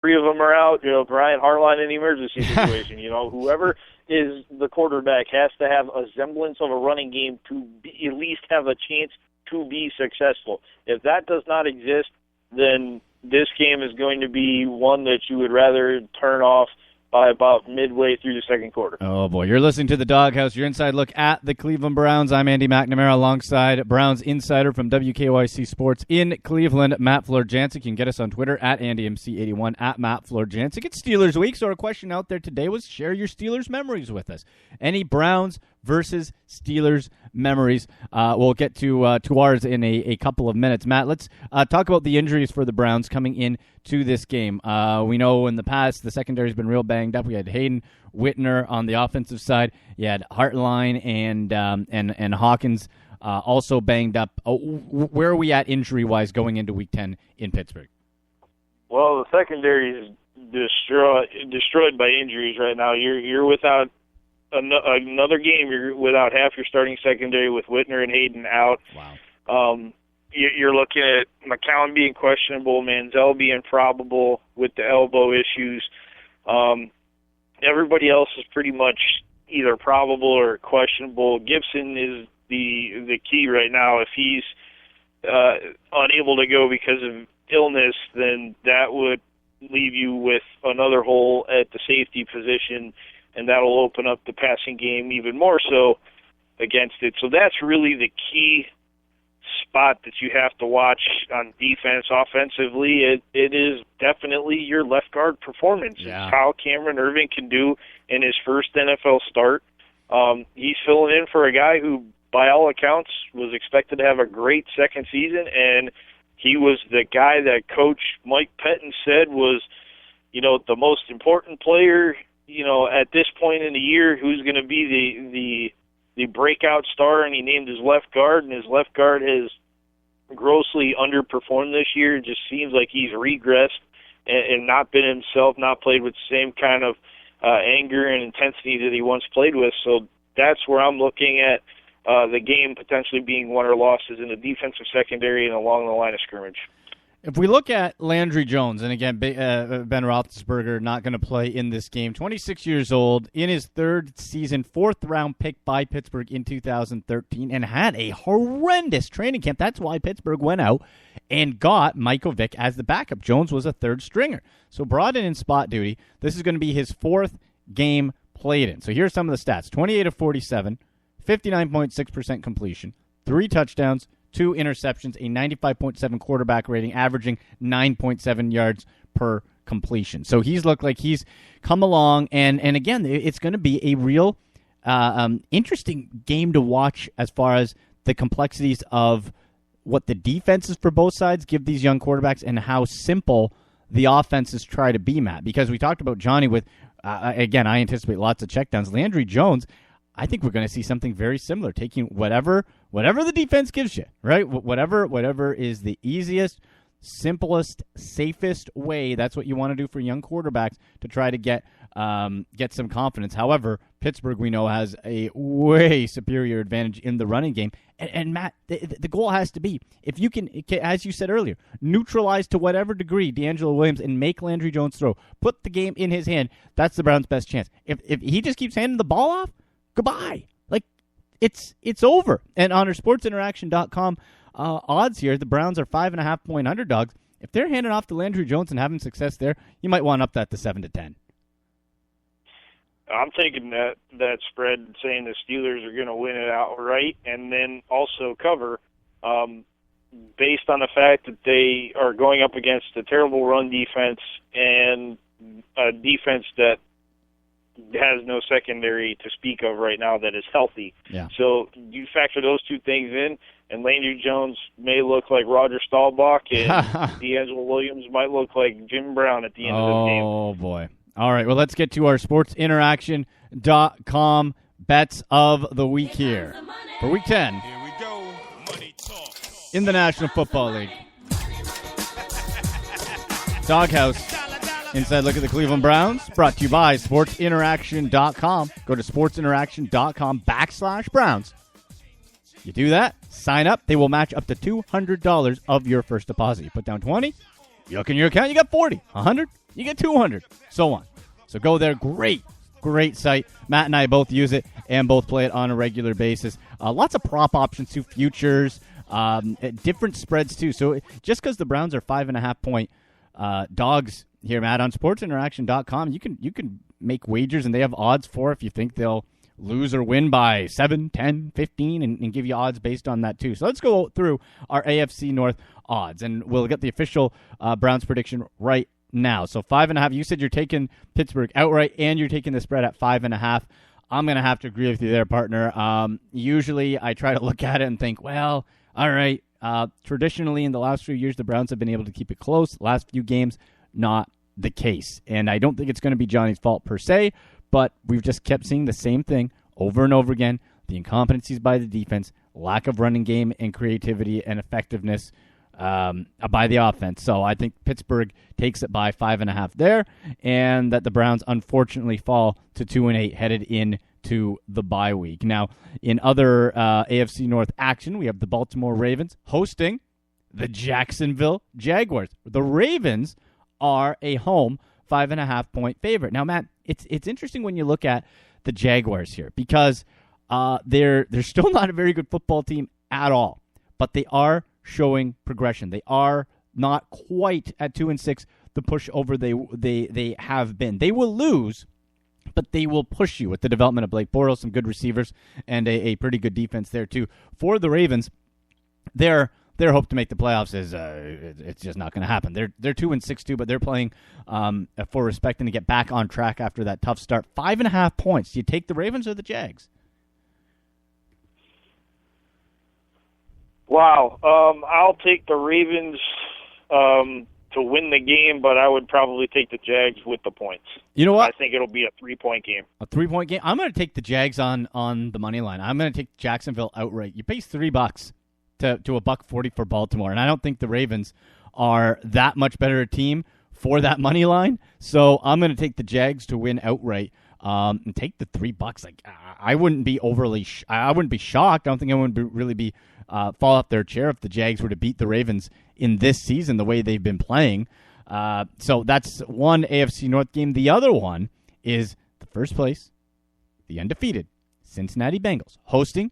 three of them are out, Brian Hartline in the emergency situation. Whoever is the quarterback has to have a semblance of a running game to at least have a chance to be successful. If that does not exist, then this game is going to be one that you would rather turn off by about midway through the second quarter. Oh, boy. You're listening to the Doghouse, your inside look at the Cleveland Browns. I'm Andy McNamara alongside Browns insider from WKYC Sports in Cleveland, Matt Florjancic. You can get us on Twitter at AndyMC81, at Matt Florjancic. It's Steelers week, so our question out there today was share your Steelers memories with us. Any Browns versus Steelers memories? We'll get to ours in a couple of minutes. Matt, let's talk about the injuries for the Browns coming in to this game. We know in the past the secondary's been real banged up. We had Hayden, Whitner on the offensive side. You had Hartline and Hawkins also banged up. Where are we at injury-wise going into Week 10 in Pittsburgh? Well, the secondary is destroyed by injuries right now. You're without another game. You're without half your starting secondary with Whitner and Hayden out. Wow. You're looking at McCown being questionable, Manziel being probable with the elbow issues. Everybody else is pretty much either probable or questionable. Gibson is the key right now. If he's unable to go because of illness, then that would leave you with another hole at the safety position, and that'll open up the passing game even more so against it. So that's really the key spot that you have to watch on defense. Offensively, it is definitely your left guard performance. Yeah. It's how Cameron Irving can do in his first NFL start. He's filling in for a guy who, by all accounts, was expected to have a great second season, and he was the guy that Coach Mike Pettin said was, the most important player, at this point in the year, who's going to be the breakout star, and he named his left guard, and his left guard has grossly underperformed this year. It just seems like he's regressed and not been himself, not played with the same kind of anger and intensity that he once played with. So that's where I'm looking at the game potentially being won or lost is in the defensive secondary and along the line of scrimmage. If we look at Landry Jones, and again, Ben Roethlisberger not going to play in this game, 26 years old, in his third season, fourth-round pick by Pittsburgh in 2013, and had a horrendous training camp. That's why Pittsburgh went out and got Michael Vick as the backup. Jones was a third stringer. So brought in spot duty. This is going to be his fourth game played in. So here's some of the stats. 28 of 47, 59.6% completion, 3 touchdowns, 2 interceptions, a 95.7 quarterback rating, averaging 9.7 yards per completion. So he's looked like he's come along, and again, it's going to be a real interesting game to watch as far as the complexities of what the defenses for both sides give these young quarterbacks and how simple the offenses try to be, Matt. Because we talked about Johnny with, again, I anticipate lots of checkdowns. Landry Jones, I think we're going to see something very similar, taking whatever the defense gives you, right? Whatever is the easiest, simplest, safest way. That's what you want to do for young quarterbacks to try to get some confidence. However, Pittsburgh, we know, has a way superior advantage in the running game. And Matt, the goal has to be, if you can, as you said earlier, neutralize to whatever degree DeAngelo Williams and make Landry Jones throw, put the game in his hand, that's the Browns' best chance. If he just keeps handing the ball off, goodbye. Like, it's over. And on our sportsinteraction.com odds here, the Browns are 5.5-point underdogs. If they're handing off to Landry Jones and having success there, you might want to up that to 7-10. I'm taking that spread, saying the Steelers are going to win it outright and then also cover, based on the fact that they are going up against a terrible run defense and a defense that has no secondary to speak of right now that is healthy. Yeah. So you factor those two things in, and Landry Jones may look like Roger Staubach, and DeAngelo Williams might look like Jim Brown at the end of the game. Oh, boy. All right, well, let's get to our sportsinteraction.com bets of the week here. For Week 10, Here we go. Money talk. in the National Football League. Doghouse, inside look at the Cleveland Browns, brought to you by sportsinteraction.com. Go to sportsinteraction.com/Browns. You do that, sign up, they will match up to $200 of your first deposit. You put down 20, you look in your account, you got 40, 100, you get 200, so on. So go there. Great site. Matt and I both use it and both play it on a regular basis. Lots of prop options too, futures, different spreads too. So just because the Browns are 5.5-point dogs here, Matt, on sportsinteraction.com, you can make wagers, and they have odds for if you think they'll lose or win by 7, 10, 15, and give you odds based on that too. So let's go through our AFC North odds, and we'll get the official Browns prediction right now. So 5.5. You said you're taking Pittsburgh outright, and you're taking the spread at 5.5. I'm going to have to agree with you there, partner. Usually I try to look at it and think, well, all right, traditionally in the last few years, the Browns have been able to keep it close. Last few games, not the case. And I don't think it's going to be Johnny's fault per se, but we've just kept seeing the same thing over and over again. The incompetencies by the defense, lack of running game and creativity and effectiveness by the offense. So I think Pittsburgh takes it by 5.5 there, and that the Browns unfortunately fall to 2-8 headed into the bye week. Now, in other AFC North action, we have the Baltimore Ravens hosting the Jacksonville Jaguars. The Ravens are a home 5.5-point favorite. Now, Matt, it's interesting when you look at the Jaguars here because they're still not a very good football team at all, but they are showing progression. They are not quite at 2-6, the pushover they have been. They will lose, but they will push you with the development of Blake Bortles, some good receivers, and a pretty good defense there too. For the Ravens, their hope to make the playoffs is it's just not going to happen. They're 2-6 too, but they're playing for respect and to get back on track after that tough start. 5.5 points. Do you take the Ravens or the Jags? Wow. I'll take the Ravens to win the game, but I would probably take the Jags with the points. You know what? I think it'll be a 3-point game. A 3-point game? I'm going to take the Jags on the money line. I'm going to take Jacksonville outright. You pay $3 to $1.40 for Baltimore, and I don't think the Ravens are that much better a team for that money line. So I'm going to take the Jags to win outright. And take the $3. Like I wouldn't be overly. I wouldn't be shocked. I don't think I would really be fall off their chair if the Jags were to beat the Ravens in this season the way they've been playing. So that's one AFC North game. The other one is the first place, the undefeated Cincinnati Bengals hosting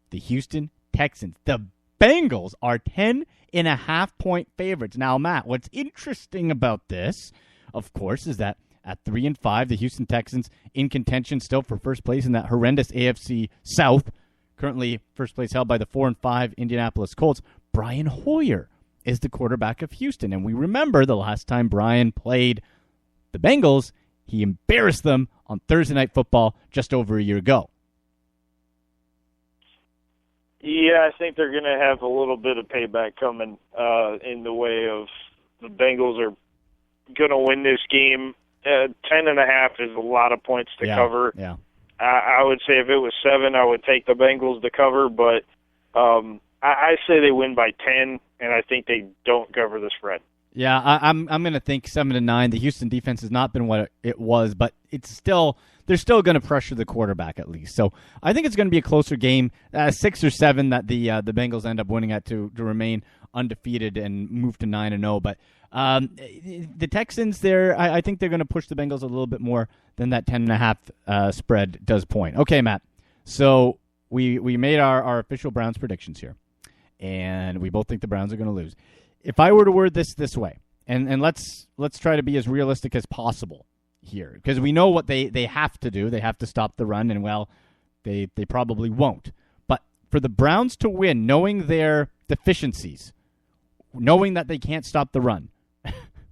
the Houston Texans. The Bengals are 10.5-point favorites. Now, Matt, what's interesting about this, of course, is that at 3-5, the Houston Texans in contention still for first place in that horrendous AFC South. Currently, first place held by the 4-5 Indianapolis Colts. Brian Hoyer is the quarterback of Houston. And we remember the last time Brian played the Bengals, he embarrassed them on Thursday Night Football just over a year ago. Yeah, I think they're going to have a little bit of payback coming in the way of the Bengals are going to win this game. 10.5 is a lot of points to cover. Yeah. I would say if it was 7, I would take the Bengals to cover, but I say they win by 10, and I think they don't cover the spread. Yeah, I'm going to think 7-9. The Houston defense has not been what it was, but they're still going to pressure the quarterback at least. So I think it's going to be a closer game, 6 or 7 that the Bengals end up winning at to remain undefeated and move to 9-0. But the Texans, I think they're going to push the Bengals a little bit more than that 10.5 spread does point. Okay, Matt. So we made our official Browns predictions here, and we both think the Browns are going to lose. If I were to word this way, and let's try to be as realistic as possible here, because we know what they have to do. They have to stop the run, and, well, they probably won't. But for the Browns to win, knowing their deficiencies, knowing that they can't stop the run,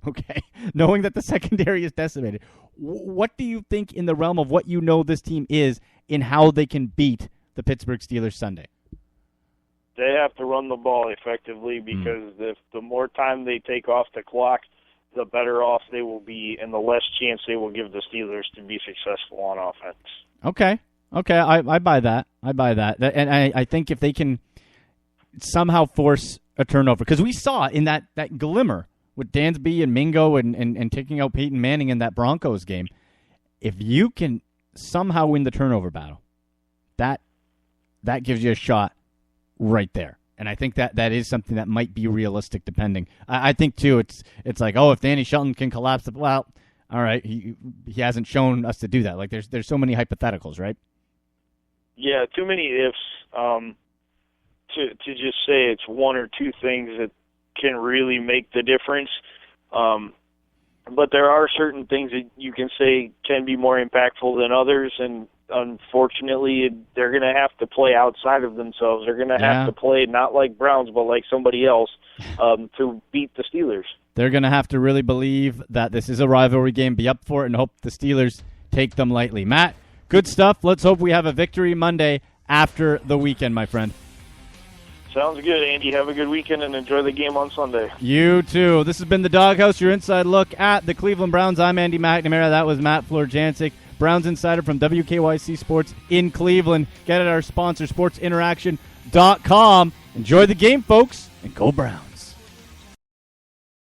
okay, knowing that the secondary is decimated, what do you think in the realm of what you know this team is in how they can beat the Pittsburgh Steelers Sunday? They have to run the ball effectively because if the more time they take off the clock, the better off they will be and the less chance they will give the Steelers to be successful on offense. Okay, I buy that. And I think if they can somehow force a turnover, because we saw in that glimmer with Dansby and Mingo and taking out Peyton Manning in that Broncos game, if you can somehow win the turnover battle, that gives you a shot right there. And I think that is something that might be realistic, depending. I think, too, it's like, oh, if Danny Shelton can collapse, well, all right, he hasn't shown us to do that. Like, there's so many hypotheticals, right? Yeah, too many ifs to just say it's one or two things that can really make the difference. But there are certain things that you can say can be more impactful than others, and unfortunately, they're going to have to play outside of themselves. They're going to have to play not like Browns, but like somebody else to beat the Steelers. They're going to have to really believe that this is a rivalry game, be up for it, and hope the Steelers take them lightly. Matt, good stuff. Let's hope we have a victory Monday after the weekend, my friend. Sounds good, Andy. Have a good weekend and enjoy the game on Sunday. You too. This has been the Doghouse, your inside look at the Cleveland Browns. I'm Andy McNamara. That was Matt Florjancic, Browns Insider from WKYC Sports in Cleveland. Get at our sponsor, sportsinteraction.com. Enjoy the game, folks, and go Browns.